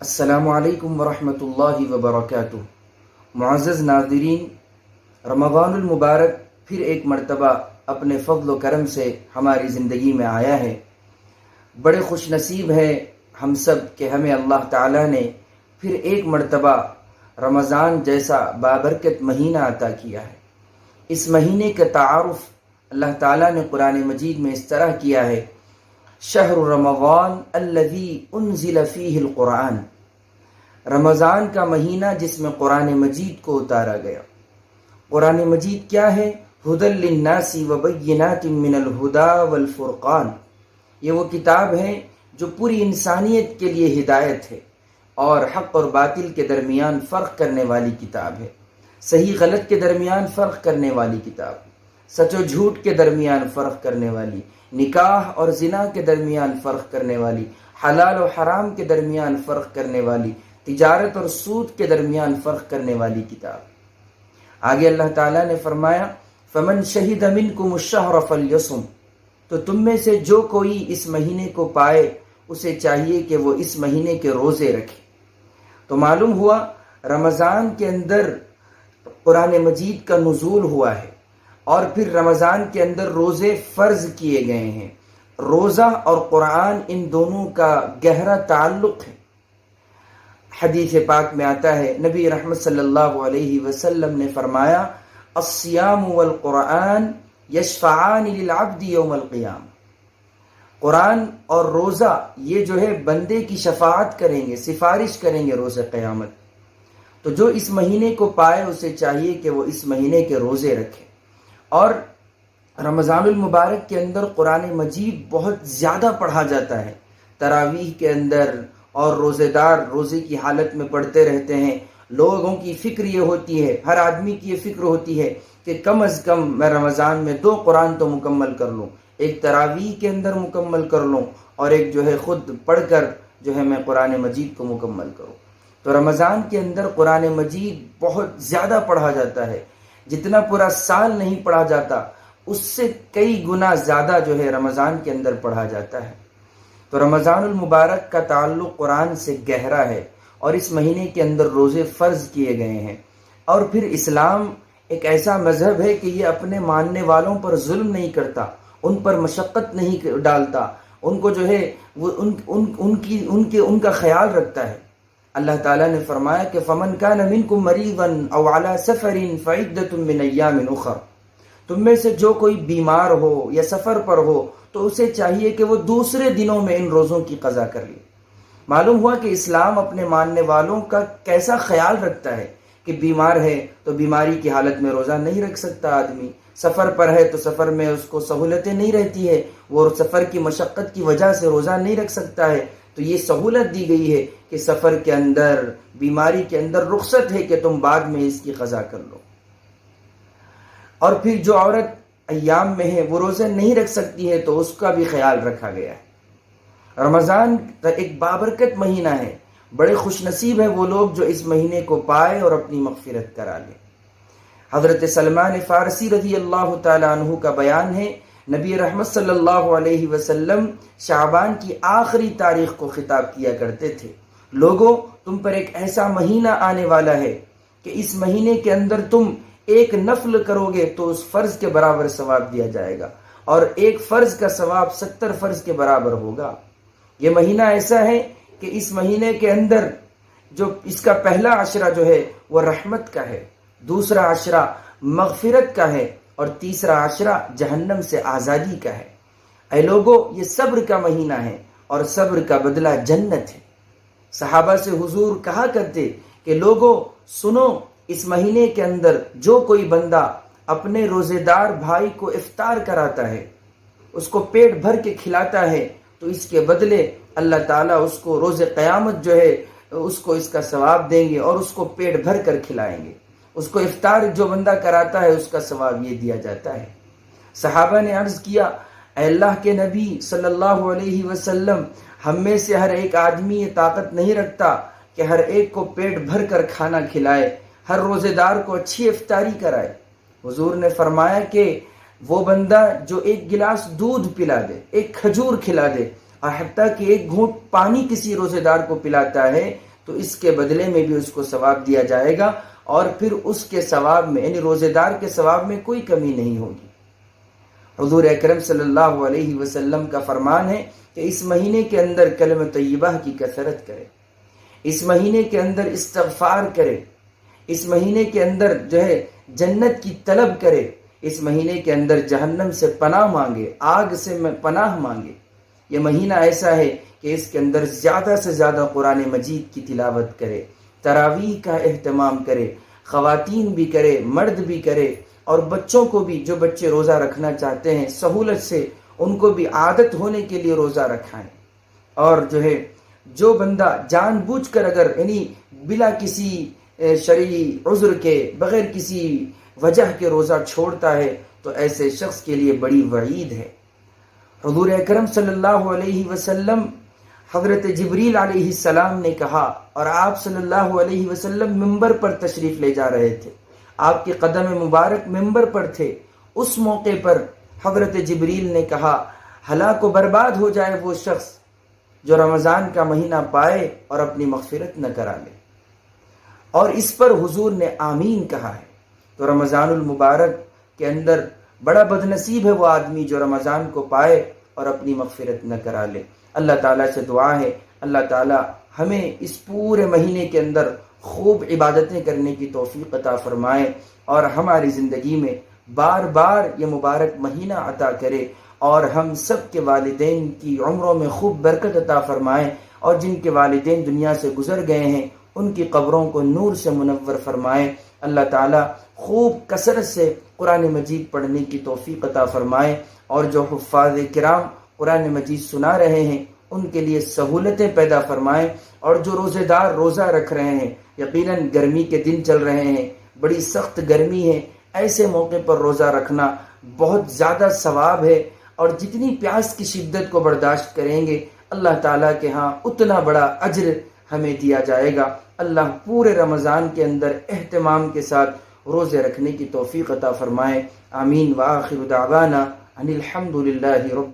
السلام علیکم ورحمۃ اللہ وبرکاتہ۔ معزز ناظرین، رمضان المبارک پھر ایک مرتبہ اپنے فضل و کرم سے ہماری زندگی میں آیا ہے۔ بڑے خوش نصیب ہیں ہم سب کہ ہمیں اللہ تعالیٰ نے پھر ایک مرتبہ رمضان جیسا بابرکت مہینہ عطا کیا ہے۔ اس مہینے کا تعارف اللہ تعالیٰ نے قرآن مجید میں اس طرح کیا ہے: شہر رمضان الذی انزل فیہ القرآن، رمضان کا مہینہ جس میں قرآن مجید کو اتارا گیا۔ قرآن مجید کیا ہے؟ ھدی للناس وبینات من الھدی والفرقان، یہ وہ کتاب ہے جو پوری انسانیت کے لیے ہدایت ہے اور حق اور باطل کے درمیان فرق کرنے والی کتاب ہے، صحیح غلط کے درمیان فرق کرنے والی کتاب، سچ و جھوٹ کے درمیان فرق کرنے والی، نکاح اور زنا کے درمیان فرق کرنے والی، حلال و حرام کے درمیان فرق کرنے والی، تجارت اور سود کے درمیان فرق کرنے والی کتاب۔ آگے اللہ تعالیٰ نے فرمایا فمن شہد منکم الشہر فلیصم، تو تم میں سے جو کوئی اس مہینے کو پائے اسے چاہیے کہ وہ اس مہینے کے روزے رکھے۔ تو معلوم ہوا رمضان کے اندر قرآن مجید کا نزول ہوا ہے اور پھر رمضان کے اندر روزے فرض کیے گئے ہیں۔ روزہ اور قرآن ان دونوں کا گہرا تعلق ہے۔ حدیث پاک میں آتا ہے، نبی رحمت صلی اللہ علیہ وسلم نے فرمایا الصیام والقرآن یشفعان للعبد یوم القیامہ، قرآن اور روزہ یہ جو ہے بندے کی شفاعت کریں گے، سفارش کریں گے روز قیامت۔ تو جو اس مہینے کو پائے اسے چاہیے کہ وہ اس مہینے کے روزے رکھے۔ اور رمضان المبارک کے اندر قرآن مجید بہت زیادہ پڑھا جاتا ہے، تراویح کے اندر، اور روزے دار روزے کی حالت میں پڑھتے رہتے ہیں۔ لوگوں کی فکر یہ ہوتی ہے، ہر آدمی کی یہ فکر ہوتی ہے کہ کم از کم میں رمضان میں 2 قرآن تو مکمل کر لوں، ایک تراویح کے اندر مکمل کر لوں اور ایک جو ہے خود پڑھ کر جو ہے میں قرآن مجید کو مکمل کروں۔ تو رمضان کے اندر قرآن مجید بہت زیادہ پڑھا جاتا ہے، جتنا پورا سال نہیں پڑھا جاتا اس سے کئی گنا زیادہ جو ہے رمضان کے اندر پڑھا جاتا ہے۔ تو رمضان المبارک کا تعلق قرآن سے گہرا ہے اور اس مہینے کے اندر روزے فرض کیے گئے ہیں۔ اور پھر اسلام ایک ایسا مذہب ہے کہ یہ اپنے ماننے والوں پر ظلم نہیں کرتا، ان پر مشقت نہیں ڈالتا، ان کو جو ہے وہ ان کا خیال رکھتا ہے۔ اللہ تعالیٰ نے فرمایا کہ فمن کان منکم مریضا او علی سفر فعدۃ من ایام اخر، تم میں سے جو کوئی بیمار ہو یا سفر پر ہو تو اسے چاہیے کہ وہ دوسرے دنوں میں ان روزوں کی قضا کر لے۔ معلوم ہوا کہ اسلام اپنے ماننے والوں کا کیسا خیال رکھتا ہے کہ بیمار ہے تو بیماری کی حالت میں روزہ نہیں رکھ سکتا آدمی، سفر پر ہے تو سفر میں اس کو سہولتیں نہیں رہتی ہے، وہ سفر کی مشقت کی وجہ سے روزہ نہیں رکھ سکتا ہے، تو یہ سہولت دی گئی ہے کہ سفر کے اندر، بیماری کے اندر رخصت ہے کہ تم بعد میں اس کی قضا کر لو۔ اور پھر جو عورت ایام میں ہے وہ روزے نہیں رکھ سکتی ہے تو اس کا بھی خیال رکھا گیا ہے۔ رمضان ایک بابرکت مہینہ ہے، بڑے خوش نصیب ہیں وہ لوگ جو اس مہینے کو پائے اور اپنی مغفرت کرا لیں۔ حضرت سلمان فارسی رضی اللہ تعالیٰ عنہ کا بیان ہے، نبی رحمت صلی اللہ علیہ وسلم شعبان کی آخری تاریخ کو خطاب کیا کرتے تھے، لوگوں تم پر ایک ایسا مہینہ آنے والا ہے کہ اس مہینے کے اندر تم ایک نفل کرو گے تو اس فرض کے برابر ثواب دیا جائے گا، اور ایک فرض کا ثواب 70 فرض کے برابر ہوگا۔ یہ مہینہ ایسا ہے کہ اس مہینے کے اندر جو اس کا پہلا عشرہ جو ہے وہ رحمت کا ہے، دوسرا عشرہ مغفرت کا ہے اور تیسرا عشرہ جہنم سے آزادی کا ہے۔ اے لوگو، یہ صبر کا مہینہ ہے اور صبر کا بدلہ جنت ہے۔ صحابہ سے حضور کہا کرتے کہ لوگو سنو، اس مہینے کے اندر جو کوئی بندہ اپنے روزے دار بھائی کو افطار کراتا ہے، اس کو پیٹ بھر کے کھلاتا ہے، تو اس کے بدلے اللہ تعالیٰ اس کو روز قیامت جو ہے اس کو اس کا ثواب دیں گے اور اس کو پیٹ بھر کر کھلائیں گے۔ اس کو افطار جو بندہ کراتا ہے اس کا ثواب یہ دیا جاتا ہے۔ صحابہ نے عرض کیا، اے اللہ کے نبی صلی اللہ علیہ وسلم، ہم میں سے ہر ایک آدمی یہ طاقت نہیں رکھتا کہ ہر ایک کو پیٹ بھر کر کھانا کھلائے، ہر روزے دار کو اچھی افطاری کرائے۔ حضور نے فرمایا کہ وہ بندہ جو ایک گلاس دودھ پلا دے، ایک کھجور کھلا دے، اور حتیٰ کہ ایک گھونٹ پانی کسی روزے دار کو پلاتا ہے تو اس کے بدلے میں بھی اس کو ثواب دیا جائے گا، اور پھر اس کے ثواب میں یعنی روزے دار کے ثواب میں کوئی کمی نہیں ہوگی۔ حضور اکرم صلی اللہ علیہ وسلم کا فرمان ہے کہ اس مہینے کے اندر کلمہ طیبہ کی کثرت کرے، اس مہینے کے اندر استغفار کرے، اس مہینے کے اندر جنت کی طلب کرے، اس مہینے کے اندر جہنم سے پناہ مانگے، آگ سے پناہ مانگے۔ یہ مہینہ ایسا ہے کہ اس کے اندر زیادہ سے زیادہ قرآن مجید کی تلاوت کرے، تراویح کا اہتمام کرے، خواتین بھی کرے، مرد بھی کرے، اور بچوں کو بھی، جو بچے روزہ رکھنا چاہتے ہیں سہولت سے ان کو بھی عادت ہونے کے لیے روزہ رکھائیں۔ اور جو بندہ جان بوجھ کر اگر یعنی بلا کسی شرعی عذر کے، بغیر کسی وجہ کے روزہ چھوڑتا ہے تو ایسے شخص کے لیے بڑی وعید ہے۔ حضور اکرم صلی اللہ علیہ وسلم حضرت جبریل علیہ السلام نے کہا، اور آپ صلی اللہ علیہ وسلم ممبر پر تشریف لے جا رہے تھے، آپ کے قدم مبارک ممبر پر تھے، اس موقع پر حضرت جبریل نے کہا، ہلاک و برباد ہو جائے وہ شخص جو رمضان کا مہینہ پائے اور اپنی مغفرت نہ کرا لے، اور اس پر حضور نے آمین کہا ہے۔ تو رمضان المبارک کے اندر بڑا بدنصیب ہے وہ آدمی جو رمضان کو پائے اور اپنی مغفرت نہ کرا لے۔ اللہ تعالیٰ سے دعا ہے اللہ تعالیٰ ہمیں اس پورے مہینے کے اندر خوب عبادتیں کرنے کی توفیق عطا فرمائے، اور ہماری زندگی میں بار بار یہ مبارک مہینہ عطا کرے، اور ہم سب کے والدین کی عمروں میں خوب برکت عطا فرمائے، اور جن کے والدین دنیا سے گزر گئے ہیں ان کی قبروں کو نور سے منور فرمائے۔ اللہ تعالیٰ خوب کثرت سے قرآن مجید پڑھنے کی توفیق عطا فرمائے، اور جو حفاظ کرام قرآن مجید سنا رہے ہیں ان کے لیے سہولتیں پیدا فرمائیں، اور جو روزے دار روزہ رکھ رہے ہیں، یقیناً گرمی کے دن چل رہے ہیں، بڑی سخت گرمی ہے، ایسے موقع پر روزہ رکھنا بہت زیادہ ثواب ہے، اور جتنی پیاس کی شدت کو برداشت کریں گے اللہ تعالیٰ کے ہاں اتنا بڑا اجر ہمیں دیا جائے گا۔ اللہ پورے رمضان کے اندر اہتمام کے ساتھ روزے رکھنے کی توفیق عطا فرمائے۔ آمین۔ وآخر دعوانا ان الحمد للہ رب